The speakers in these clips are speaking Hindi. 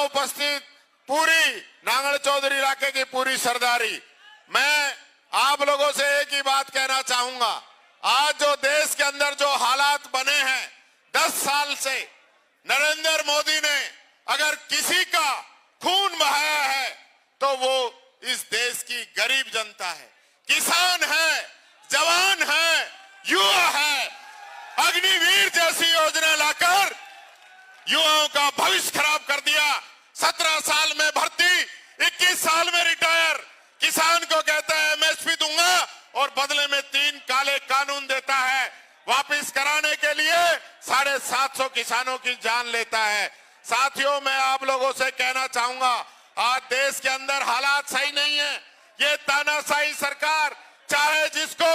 उपस्थित पूरी नांगल चौधरी इलाके की पूरी सरदारी, मैं आप लोगों से एक ही बात कहना चाहूंगा। आज जो देश के अंदर जो हालात बने हैं, 10 साल से नरेंद्र मोदी ने अगर किसी का खून बहाया है तो वो इस देश की गरीब जनता है, किसान है, जवान है, युवा है। अग्निवीर जैसी योजना लाकर युवाओं का भविष्य खराब कर दिया। 17 साल में भर्ती, 21 साल में रिटायर। किसान को कहता है एमएसपी दूंगा और बदले में 3 काले कानून देता है। वापस कराने के लिए 750 किसानों की जान लेता है। साथियों, मैं आप लोगों से कहना चाहूंगा, आज देश के अंदर हालात सही नहीं है। ये तानाशाही सरकार चाहे जिसको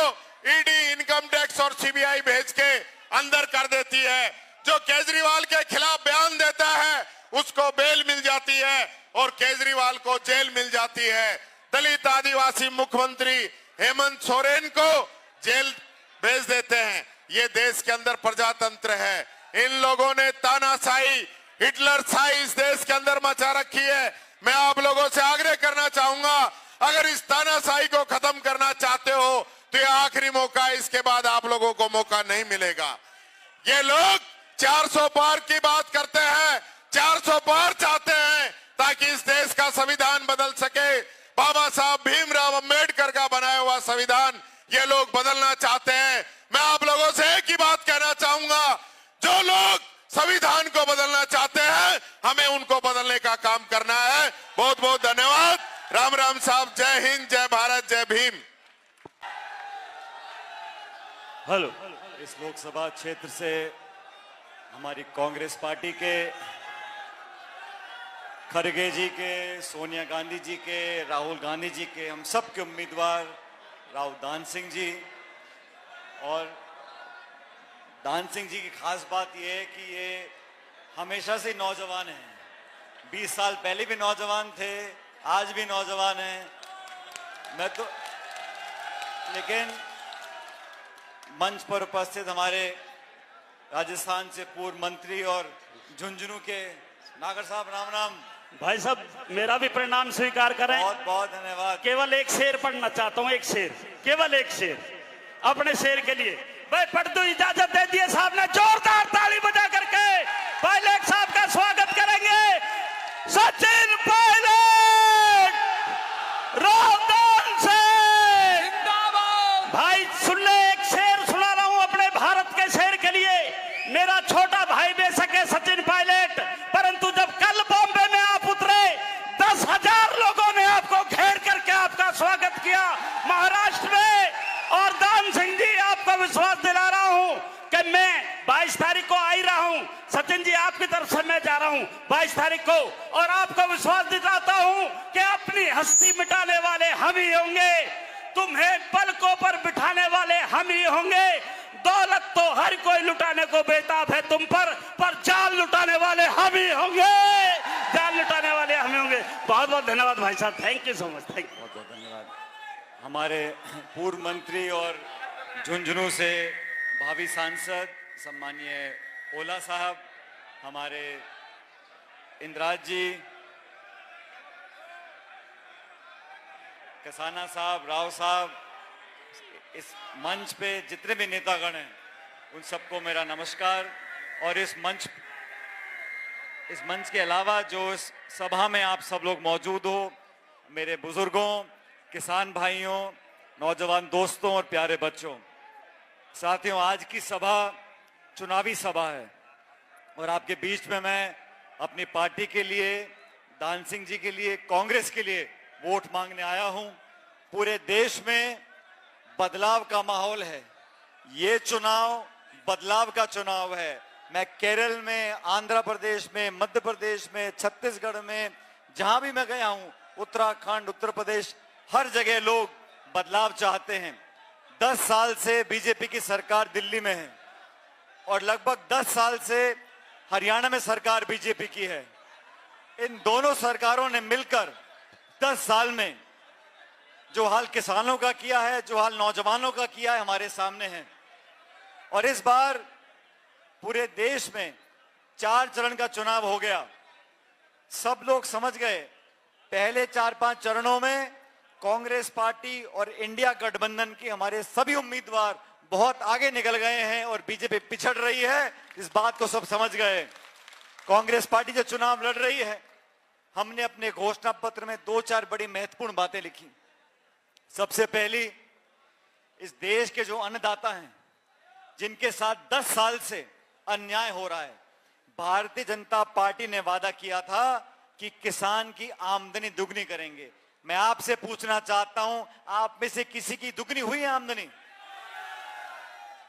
ईडी, इनकम टैक्स और सीबीआई भेज के अंदर कर देती है। जो केजरीवाल के खिलाफ बयान देता है उसको बेल मिल जाती है और केजरीवाल को जेल मिल जाती है। दलित आदिवासी मुख्यमंत्री हेमंत सोरेन को जेल भेज देते हैं। ये देश के अंदर प्रजातंत्र है। इन लोगों ने तानाशाही, हिटलरशाही इस देश के अंदर मचा रखी है। मैं आप लोगों से आग्रह करना चाहूंगा, अगर इस तानाशाही को खत्म करना चाहते हो तो ये आखिरी मौका है, इसके बाद आप लोगों को मौका नहीं मिलेगा। ये लोग 400 पार की बात करते हैं, 400 पार चाहते हैं ताकि इस देश का संविधान बदल सके। बाबा साहब भीमराव अंबेडकर का बनाया हुआ संविधान ये लोग बदलना चाहते हैं। मैं आप लोगों से एक ही बात कहना चाहूंगा, जो लोग संविधान को बदलना चाहते हैं हमें उनको बदलने का काम करना है। बहुत बहुत धन्यवाद। राम राम साहब। जय हिंद, जय भारत, जय भीम। हेलो। इस लोकसभा क्षेत्र से हमारी कांग्रेस पार्टी के खड़गे जी के, सोनिया गांधी जी के, राहुल गांधी जी के, हम सब के उम्मीदवार राव दान सिंह जी। और दान सिंह जी की खास बात यह है कि ये हमेशा से नौजवान हैं। 20 साल पहले भी नौजवान थे, आज भी नौजवान हैं। मैं तो लेकिन मंच पर उपस्थित हमारे राजस्थान से पूर्व मंत्री और झुंझुनू के नागर साहब, राम राम। भाई साहब, मेरा भी प्रणाम स्वीकार करें। बहुत बहुत धन्यवाद। केवल एक शेर पढ़ना चाहता हूँ, एक शेर, केवल एक शेर अपने शेर के लिए। भाई पढ़ दो, इजाजत दे दिए साहब ने। जोरदार ताली बजा करके पायलट साहब का स्वागत करेंगे। सचिन पायलट, रावदान सिंह जिंदाबाद। भाई सुन ले, एक शेर सुना रहा हूं अपने भारत के शेर के लिए। मेरा छोटा भाई बेशक है सचिन पायलट, परंतु जब कल बॉम्बे में आप उतरे 10,000 लोगों ने आपको घेर करके आपका स्वागत किया महाराष्ट्र में। और दान सिंह जी, आपको विश्वास दिला रहा हूं कि मैं 22 तारीख को आ ही रहा हूं। सचिन जी, आपकी तरफ से मैं जा रहा हूं 22 तारीख को, और आपको विश्वास दिलाता हूं कि अपनी हस्ती मिटाने वाले हम ही होंगे, तुम्हें पलकों पर बिठाने वाले हम ही होंगे। दौलत तो हर कोई लुटाने को बेताब है तुम पर जान लुटाने वाले हम ही होंगे, जान लुटाने वाले हम ही होंगे। बहुत बहुत धन्यवाद भाई साहब, thank you so much, thank you. बहुत बहुत धन्यवाद। हमारे पूर्व मंत्री और झुंझुनू से भावी सांसद सम्मानीय ओला साहब, हमारे इंद्राज जी, कसाना साहब, राव साहब, इस मंच पे जितने भी नेतागण हैं उन सबको मेरा नमस्कार। और इस मंच के अलावा जो इस सभा में आप सब लोग मौजूद हो, मेरे बुजुर्गों, किसान भाइयों, नौजवान दोस्तों और प्यारे बच्चों, साथियों, आज की सभा चुनावी सभा है और आपके बीच में मैं अपनी पार्टी के लिए, दान सिंह जी के लिए, कांग्रेस के लिए वोट मांगने आया हूं। पूरे देश में बदलाव का माहौल है। ये चुनाव बदलाव का चुनाव है। मैं केरल में, आंध्र प्रदेश में, मध्य प्रदेश में, छत्तीसगढ़ में, जहां भी मैं गया हूं, उत्तराखंड, उत्तर प्रदेश, हर जगह लोग बदलाव चाहते हैं। 10 साल से बीजेपी की सरकार दिल्ली में है और लगभग 10 साल से हरियाणा में सरकार बीजेपी की है। इन दोनों सरकारों ने मिलकर 10 साल में जो हाल किसानों का किया है, जो हाल नौजवानों का किया है, हमारे सामने है। और इस बार पूरे देश में 4 चरण का चुनाव हो गया। सब लोग समझ गए, पहले 4-5 चरणों में कांग्रेस पार्टी और इंडिया गठबंधन की हमारे सभी उम्मीदवार बहुत आगे निकल गए हैं और बीजेपी पिछड़ रही है। इस बात को सब समझ गए। कांग्रेस पार्टी जो चुनाव लड़ रही है, हमने अपने घोषणा पत्र में 2-4 बड़ी महत्वपूर्ण बातें लिखी। सबसे पहली, इस देश के जो अन्नदाता हैं, जिनके साथ 10 साल से अन्याय हो रहा है, भारतीय जनता पार्टी ने वादा किया था कि किसान की आमदनी दुगनी करेंगे। मैं आपसे पूछना चाहता हूं, आप में से किसी की दुगनी हुई है आमदनी?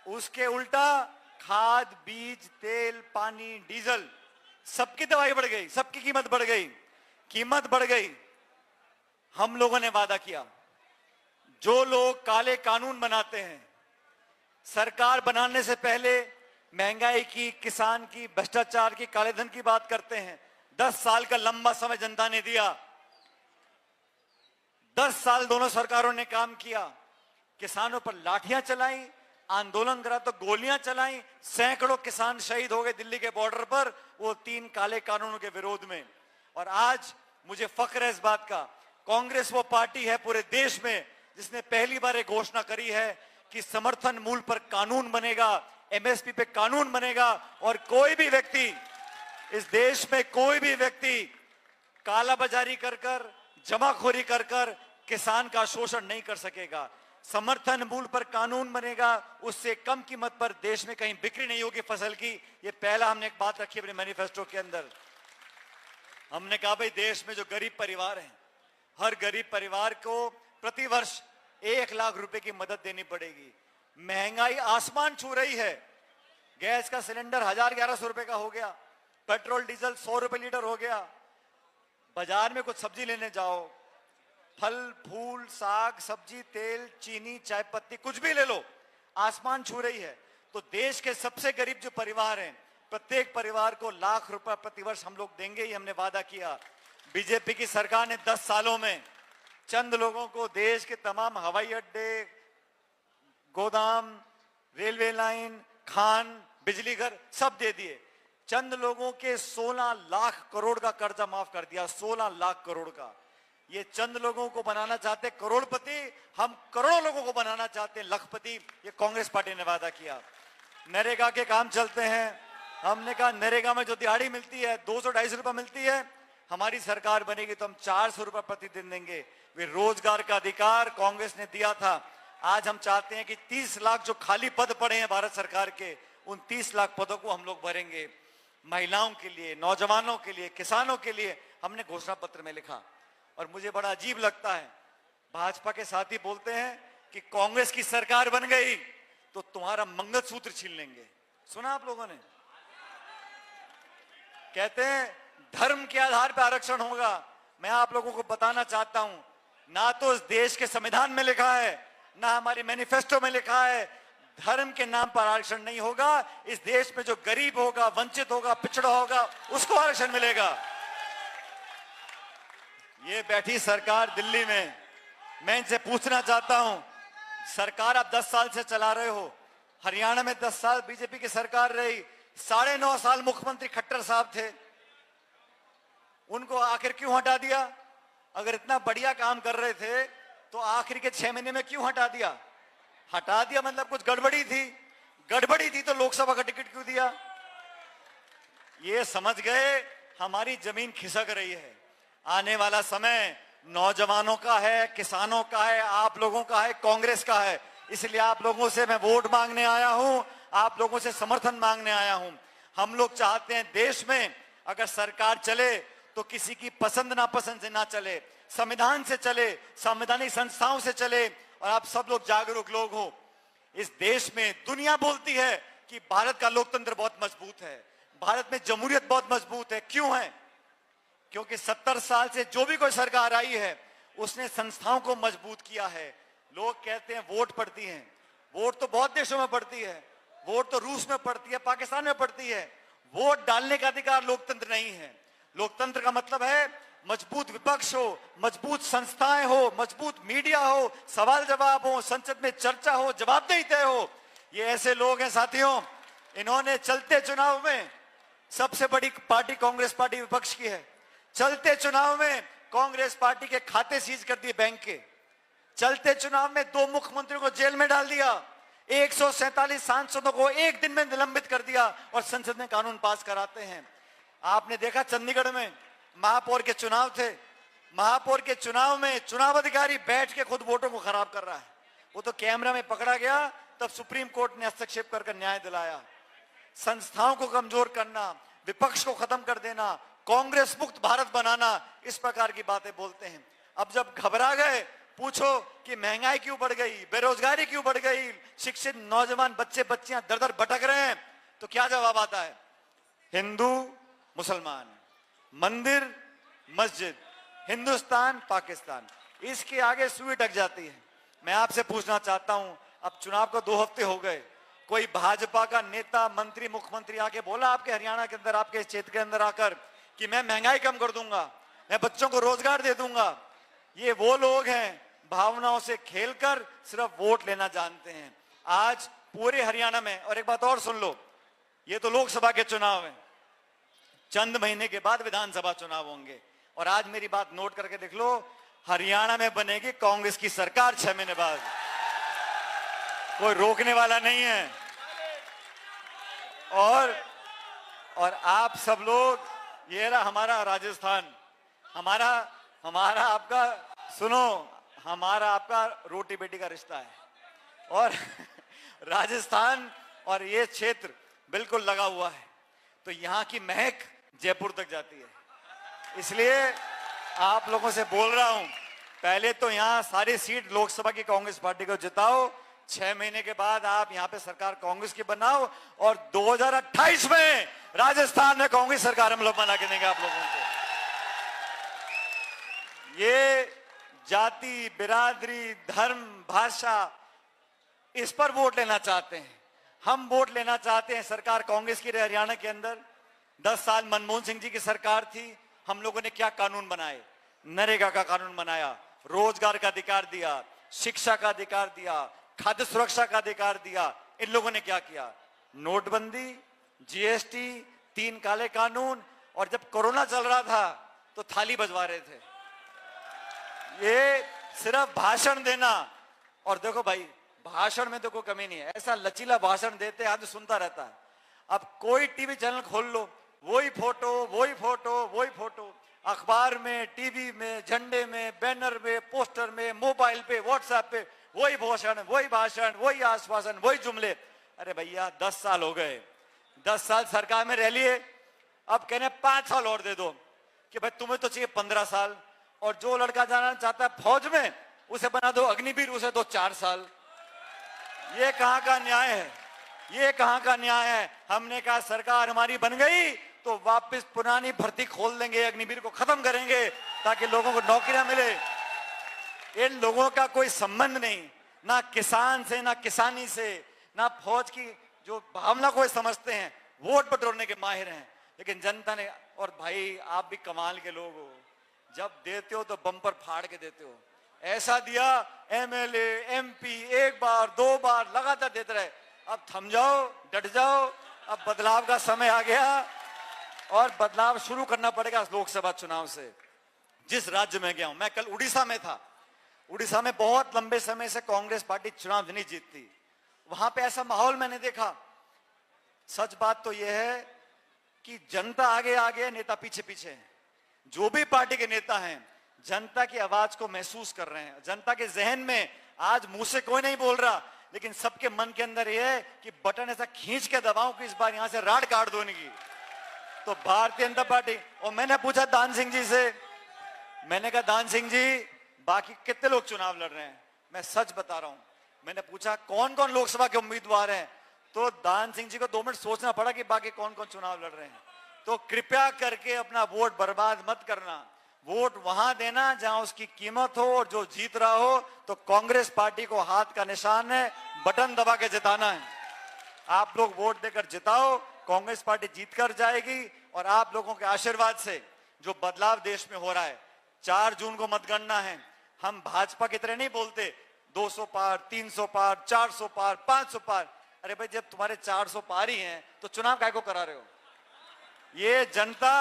उसके उल्टा खाद, बीज, तेल, पानी, डीजल, सबकी दवाई बढ़ गई, सबकी कीमत बढ़ गई, कीमत बढ़ गई। हम लोगों ने वादा किया, जो लोग काले कानून बनाते हैं, सरकार बनाने से पहले महंगाई की, किसान की, भ्रष्टाचार की, काले धन की बात करते हैं, 10 साल का लंबा समय जनता ने दिया। 10 साल दोनों सरकारों ने काम किया, किसानों पर लाठियां चलाई, आंदोलन करा तो गोलियां चलाई, सैकड़ों किसान शहीद हो गए दिल्ली के बॉर्डर पर, वो 3 काले कानूनों के विरोध में। और आज मुझे फख्र है इस बात का, कांग्रेस वो पार्टी है पूरे देश में जिसने पहली बार एक घोषणा करी है कि समर्थन मूल्य पर कानून बनेगा, एमएसपी पे कानून बनेगा, और कोई भी व्यक्ति इस देश में, कोई भी व्यक्ति कालाबाजारी कर कर, जमाखोरी कर कर किसान का शोषण नहीं कर सकेगा। समर्थन मूल्य पर कानून बनेगा, उससे कम कीमत पर देश में कहीं बिक्री नहीं होगी फसल की। ये पहला हमने एक बात रखी अपने मैनिफेस्टो के अंदर। हमने कहा भाई देश में जो गरीब परिवार हैं, हर गरीब परिवार को प्रति वर्ष 1 लाख रुपए की मदद देनी पड़ेगी। महंगाई आसमान छू रही है, गैस का सिलेंडर 1000-1100 रुपए का हो गया, पेट्रोल डीजल 100 रुपए लीटर हो गया। बाजार में कुछ सब्जी लेने जाओ, फल फूल, साग सब्जी, तेल, चीनी, चाय पत्ती, कुछ भी ले लो, आसमान छू रही है। तो देश के सबसे गरीब जो परिवार हैं, प्रत्येक परिवार को 1 लाख रुपए प्रतिवर्ष हम लोग देंगे, ये हमने वादा किया। बीजेपी की सरकार ने 10 सालों में चंद लोगों को देश के तमाम हवाई अड्डे, गोदाम, रेलवे लाइन, खान, बिजली घर सब दे दिए। चंद लोगों के 16 लाख करोड़ का कर्जा माफ कर दिया, 16 लाख करोड़ का। ये चंद लोगों को बनाना चाहते करोड़पति, हम करोड़ों लोगों को बनाना चाहते हैं लखपति। ये कांग्रेस पार्टी ने वादा किया। नरेगा के काम चलते हैं, हमने कहा नरेगा में जो दिहाड़ी मिलती है 200-250 रुपए मिलती है, हमारी सरकार बनेगी तो हम 400 रुपए प्रतिदिन देंगे। वे रोजगार का अधिकार कांग्रेस ने दिया था। आज हम चाहते हैं कि 30 लाख जो खाली पद पड़े हैं भारत सरकार के, उन 30 लाख पदों को हम लोग भरेंगे। महिलाओं के लिए, नौजवानों के लिए, किसानों के लिए हमने घोषणा पत्र में लिखा। और मुझे बड़ा अजीब लगता है, भाजपा के साथी बोलते हैं कि कांग्रेस की सरकार बन गई तो तुम्हारा मंगलसूत्र छीन लेंगे। सुना आप लोगों ने? कहते हैं धर्म के आधार पर आरक्षण होगा। मैं आप लोगों को बताना चाहता हूं, ना तो इस देश के संविधान में लिखा है, ना हमारे मैनिफेस्टो में लिखा है धर्म के नाम पर आरक्षण नहीं होगा। इस देश में जो गरीब होगा, वंचित होगा, पिछड़ा होगा, उसको आरक्षण मिलेगा। ये बैठी सरकार दिल्ली में, मैं इनसे पूछना चाहता हूं, सरकार आप 10 साल से चला रहे हो, हरियाणा में 10 साल बीजेपी की सरकार रही, 9.5 साल मुख्यमंत्री खट्टर साहब थे, उनको आखिर क्यों हटा दिया? अगर इतना बढ़िया काम कर रहे थे तो आखिर के 6 महीने में क्यों हटा दिया? हटा दिया मतलब कुछ गड़बड़ी थी, गड़बड़ी थी तो लोकसभा का टिकट क्यों दिया? ये समझ गए हमारी जमीन खिसक रही है। आने वाला समय नौजवानों का है, किसानों का है, आप लोगों का है, कांग्रेस का है। इसलिए आप लोगों से मैं वोट मांगने आया हूं, आप लोगों से समर्थन मांगने आया हूं। हम लोग चाहते हैं देश में अगर सरकार चले तो किसी की पसंद नापसंद से ना चले, संविधान से चले, संवैधानिक संस्थाओं से चले, और आप सब लोग जागरूक लोग हो। इस देश में दुनिया बोलती है कि भारत का लोकतंत्र बहुत मजबूत है, भारत में जमहूरियत बहुत मजबूत है। क्यों है? क्योंकि 70 साल से जो भी कोई सरकार आई है उसने संस्थाओं को मजबूत किया है। लोग कहते हैं वोट पड़ती है, वोट तो बहुत देशों में पड़ती है, वोट तो रूस में पड़ती है, पाकिस्तान में पड़ती है। वोट डालने का अधिकार लोकतंत्र नहीं है। लोकतंत्र का मतलब है मजबूत विपक्ष हो, मजबूत संस्थाएं हो, मजबूत मीडिया हो, सवाल जवाब हो, संसद में चर्चा हो, जवाबदेही तय हो। ये ऐसे लोग हैं साथियों, इन्होंने चलते चुनाव में, सबसे बड़ी पार्टी कांग्रेस पार्टी विपक्ष की है, चलते चुनाव में कांग्रेस पार्टी के खाते सीज कर दिए बैंक के। चलते चुनाव में 2 मुख्यमंत्रियों को जेल में डाल दिया। 147 सांसदों को एक दिन में निलंबित कर दिया और संसद में कानून पास कराते हैं। आपने देखा चंडीगढ़ में महापौर के चुनाव थे। महापौर के चुनाव में चुनाव अधिकारी बैठ के खुद वोटों को खराब कर रहा है। वो तो कैमरा में पकड़ा गया, तब सुप्रीम कोर्ट ने हस्तक्षेप कर न्याय दिलाया। संस्थाओं को कमजोर करना, विपक्ष को खत्म कर देना, कांग्रेस मुक्त भारत बनाना, इस प्रकार की बातें बोलते हैं। अब जब घबरा गए, पूछो कि महंगाई क्यों बढ़ गई, बेरोजगारी क्यों बढ़ गई, शिक्षित नौजवान बच्चे बच्चियां दर दर भटक रहे हैं, तो क्या जवाब आता है? हिंदू मुसलमान, मंदिर मस्जिद, हिंदुस्तान पाकिस्तान, इसके आगे सुई अटक जाती है। मैं आपसे पूछना चाहता हूं, अब चुनाव को 2 हफ्ते हो गए, कोई भाजपा का नेता, मंत्री, मुख्यमंत्री आके बोला आपके हरियाणा के अंदर, आपके क्षेत्र के अंदर आकर कि मैं महंगाई कम कर दूंगा, मैं बच्चों को रोजगार दे दूंगा? ये वो लोग हैं भावनाओं से खेलकर सिर्फ वोट लेना जानते हैं। आज पूरे हरियाणा में, और एक बात और सुन लो, ये तो लोकसभा के चुनाव हैं, चंद महीने के बाद विधानसभा चुनाव होंगे, और आज मेरी बात नोट करके देख लो, हरियाणा में बनेगी कांग्रेस की सरकार 6 महीने बाद। कोई रोकने वाला नहीं है। और आप सब लोग, ये रहा हमारा राजस्थान, हमारा आपका, सुनो, हमारा आपका रोटी बेटी का रिश्ता है, और राजस्थान और ये क्षेत्र बिल्कुल लगा हुआ है, तो यहां की महक जयपुर तक जाती है। इसलिए आप लोगों से बोल रहा हूं, पहले तो यहां सारी सीट लोकसभा की कांग्रेस पार्टी को जिताओ, 6 महीने के बाद आप यहां पे सरकार कांग्रेस की बनाओ, और 2028 में राजस्थान में कांग्रेस सरकार हम लोग बना के देंगे आप लोगों को। ये जाति, बिरादरी, धर्म, भाषा, इस पर वोट लेना चाहते हैं। हम वोट लेना चाहते हैं, सरकार कांग्रेस की रही हरियाणा के अंदर। 10 साल मनमोहन सिंह जी की सरकार थी, हम लोगों ने क्या कानून बनाए? नरेगा का कानून बनाया, रोजगार का अधिकार दिया, शिक्षा का अधिकार दिया, खाद्य सुरक्षा का अधिकार दिया। इन लोगों ने क्या किया? नोटबंदी, जीएसटी, 3 काले कानून, और जब कोरोना चल रहा था तो थाली बजवा रहे थे। ये सिर्फ भाषण देना, और देखो भाई, भाषण में तो कोई कमी नहीं है, ऐसा लचीला भाषण देते हैं, आदमी सुनता रहता है। अब कोई टीवी चैनल खोल लो, वही फोटो, वही फोटो, वही फोटो, अखबार में, टीवी में, झंडे में, बैनर में, पोस्टर में, मोबाइल पे, व्हाट्सएप पे, वही भाषण, वही आश्वासन, वही जुमले। अरे भैया, 10 साल हो गए, 10 साल सरकार में रह लिए, अब कहने 5 साल और दे दो, कि भाई तुम्हें तो चाहिए 15 साल, और जो लड़का जाना चाहता है फौज में, उसे बना दो अग्निवीर, उसे दो 4 साल। ये कहां का न्याय है? ये कहां का न्याय है? हमने कहा सरकार हमारी बन गई तो वापस पुरानी भर्ती खोल देंगे, अग्निवीर को खत्म करेंगे, ताकि लोगों को नौकरियां मिले। इन लोगों का कोई संबंध नहीं, ना किसान से, ना किसानी से, ना फौज की जो भावना को समझते हैं, वोट बटोरने के माहिर हैं। लेकिन जनता ने, और भाई आप भी कमाल के लोग हो, जब देते हो तो बम्पर फाड़ के देते हो। ऐसा दिया, एमएलए, एमपी 1 बार 2 बार लगातार देते रहे। अब थम जाओ, डट जाओ, अब बदलाव का समय आ गया, और बदलाव शुरू करना पड़ेगा लोकसभा चुनाव से। जिस राज्य में गया हूं, मैं कल उड़ीसा में था, उड़ीसा में बहुत लंबे समय से कांग्रेस पार्टी चुनाव नहीं जीतती, वहां पे ऐसा माहौल मैंने देखा। सच बात तो यह है कि जनता आगे आगे, नेता पीछे पीछे हैं। जो भी पार्टी के नेता हैं, जनता की आवाज को महसूस कर रहे हैं। जनता के जहन में आज मुंह से कोई नहीं बोल रहा, लेकिन सबके मन के अंदर यह है कि बटन ऐसा खींच के दबाऊं कि इस बार यहां से राड काट दो इनकी। तो भारतीय जनता पार्टी, और मैंने पूछा दान सिंह जी से, मैंने कहा दान सिंह जी, बाकी कितने लोग चुनाव लड़ रहे हैं? मैं सच बता रहा हूं, मैंने पूछा कौन कौन लोकसभा के उम्मीदवार हैं, तो दान सिंह जी को 2 मिनट सोचना पड़ा कि बाकी कौन कौन चुनाव लड़ रहे हैं। तो कृपया करके अपना वोट बर्बाद मत करना, वोट वहां देना जहां उसकी कीमत हो, और जो जीत रहा हो तो कांग्रेस पार्टी को हाथ का निशान है, बटन दबा के जिताना है। आप लोग वोट देकर जिताओ, कांग्रेस पार्टी जीतकर जाएगी, और आप लोगों के आशीर्वाद से जो बदलाव देश में हो रहा है, 4 जून को मतगणना है। हम भाजपा की तरह नहीं बोलते 200 पार, 300 पार, 400 पार, 500 पार। अरे भाई, जब तुम्हारे 400 पार ही हैं तो चुनाव काहे को करा रहे हो? ये जनता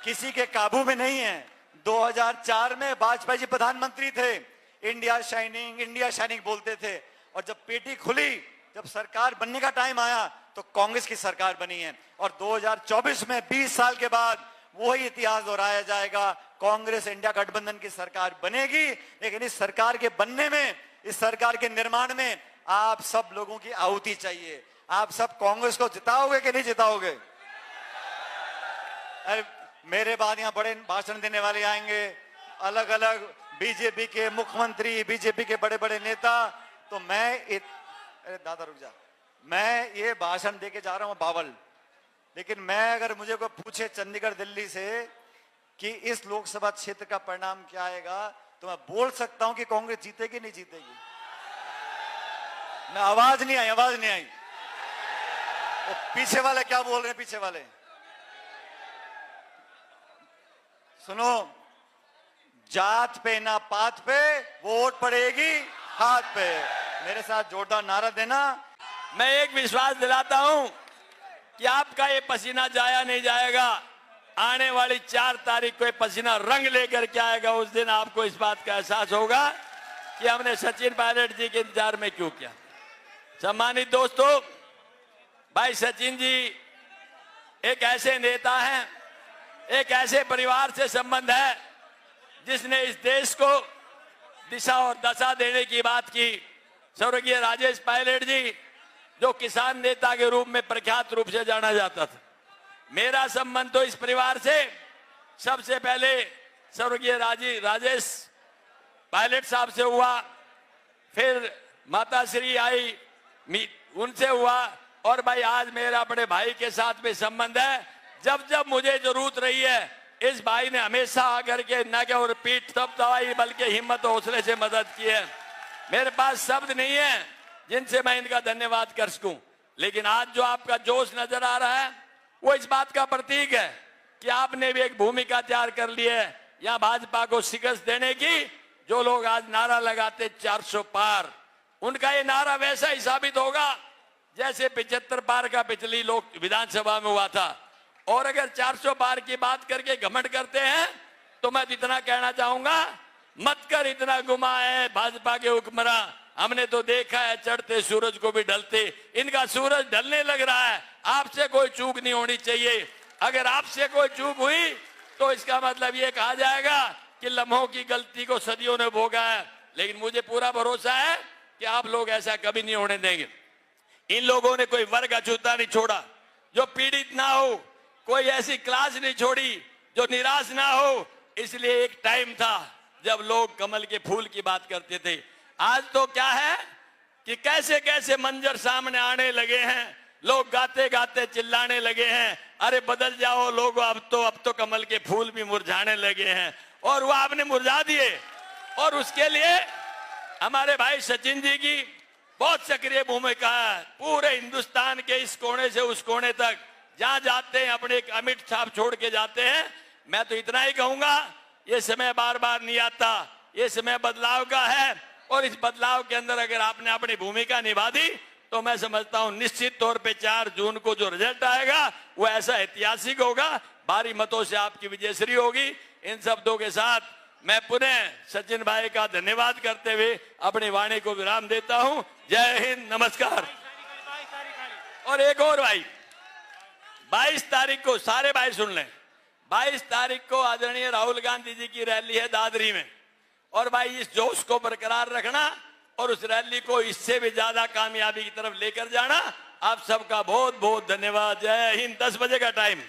किसी के काबू में नहीं है। 2004 में वाजपेयी जी प्रधानमंत्री थे, इंडिया शाइनिंग बोलते थे, और जब पेटी खुली, जब सरकार बनने का टाइम आया तो कांग्रेस की सरकार बनी है। और 2024 में 20 साल के बाद वही इतिहास दोहराया जाएगा, कांग्रेस इंडिया गठबंधन की सरकार बनेगी। लेकिन इस सरकार के बनने में, इस सरकार के निर्माण में आप सब लोगों की आहुति चाहिए। आप सब कांग्रेस को जिताओगे कि नहीं जिताओगे? अरे मेरे बाद यहां बड़े भाषण देने वाले आएंगे, अलग अलग बीजेपी के मुख्यमंत्री, बीजेपी के बड़े बड़े नेता। तो अरे दादा रुक जा, मैं ये भाषण देके जा रहा हूं बावल, लेकिन मैं अगर मुझे कोई पूछे चंडीगढ़ दिल्ली से कि इस लोकसभा क्षेत्र का परिणाम क्या आएगा, तो मैं बोल सकता हूं कि कांग्रेस जीतेगी नहीं जीतेगी। मैं आवाज नहीं आई। वो पीछे वाले क्या बोल रहे हैं? पीछे वाले सुनो, जात पे ना पात पे वोट पड़ेगी हाथ पे। मेरे साथ जोरदार नारा देना। मैं एक विश्वास दिलाता हूं कि आपका ये पसीना जाया नहीं जाएगा। आने वाली 4 तारीख को ये पसीना रंग लेकर के आएगा। उस दिन आपको इस बात का एहसास होगा कि हमने सचिन पायलट जी के इंतजार में क्यों किया। सम्मानित दोस्तों, भाई सचिन जी एक ऐसे नेता हैं, एक ऐसे परिवार से संबंध है जिसने इस देश को दिशा और दशा देने की बात की। स्वर्गीय राजेश पायलट जी, जो किसान नेता के रूप में प्रख्यात रूप से जाना जाता था। मेरा संबंध तो इस परिवार से सबसे पहले स्वर्गीय राजेश पायलट साहब से हुआ, फिर माता श्री आई, उनसे हुआ, और भाई आज मेरा अपने भाई के साथ भी संबंध है। जब जब मुझे जरूरत रही है, इस भाई ने हमेशा आकर के न केवल पीठ तब दवाई बल्कि हिम्मत और हौसले से मदद की है। मेरे पास शब्द नहीं है जिनसे मैं इनका धन्यवाद कर सकूं, लेकिन आज जो आपका जोश नजर आ रहा है वो इस बात का प्रतीक है कि आपने भी एक भूमिका तैयार कर ली है यहाँ भाजपा को शिकस्त देने की। जो लोग आज नारा लगाते 400 पार, उनका ये नारा वैसा ही साबित होगा जैसे 75 पार का पिछली लोक विधानसभा में हुआ था। और अगर 400 पार की बात करके घमंड करते हैं तो मैं इतना कहना चाहूंगा, मत कर इतना गुमा है भाजपा के हुक्मरां। हमने तो देखा है चढ़ते सूरज को भी ढलते, इनका सूरज ढलने लग रहा है। आपसे कोई चूक नहीं होनी चाहिए। अगर आपसे कोई चूक हुई तो इसका मतलब ये कहा जाएगा कि लम्हों की गलती को सदियों ने भोगा है। लेकिन मुझे पूरा भरोसा है कि आप लोग ऐसा कभी नहीं होने देंगे। इन लोगों ने कोई वर्ग अछूता नहीं छोड़ा जो पीड़ित ना हो, कोई ऐसी क्लास नहीं छोड़ी जो निराश ना हो। इसलिए एक टाइम था जब लोग कमल के फूल की बात करते थे। आज तो क्या है कि कैसे कैसे मंजर सामने आने लगे हैं, लोग गाते गाते चिल्लाने लगे हैं, अरे बदल जाओ लोगों, अब तो कमल के फूल भी मुरझाने लगे हैं। और वो आपने मुरझा दिए। और उसके लिए हमारे भाई सचिन जी की बहुत सक्रिय भूमिका है। पूरे हिंदुस्तान के इस कोने से उस कोने तक जहां जाते हैं अपने एक अमिट छाप छोड़ के जाते हैं। मैं तो इतना ही कहूंगा, ये समय बार बार नहीं आता, ये समय बदलाव का है। और इस बदलाव के अंदर अगर आपने अपनी भूमिका निभा दी तो मैं समझता हूं निश्चित तौर पे 4 जून को जो रिजल्ट आएगा वो ऐसा ऐतिहासिक होगा, भारी मतों से आपकी विजयश्री होगी। इन शब्दों के साथ मैं पुनः सचिन भाई का धन्यवाद करते हुए अपनी वाणी को विराम देता हूं। जय हिंद, नमस्कार। और एक और भाई, 22 तारीख को सारे भाई सुन लें, 22 तारीख को आदरणीय राहुल गांधी जी की रैली है दादरी में। और भाई इस जोश को बरकरार रखना और उस रैली को इससे भी ज्यादा कामयाबी की तरफ लेकर जाना। आप सबका बहुत बहुत धन्यवाद। जय हिंद। 10 बजे का टाइम।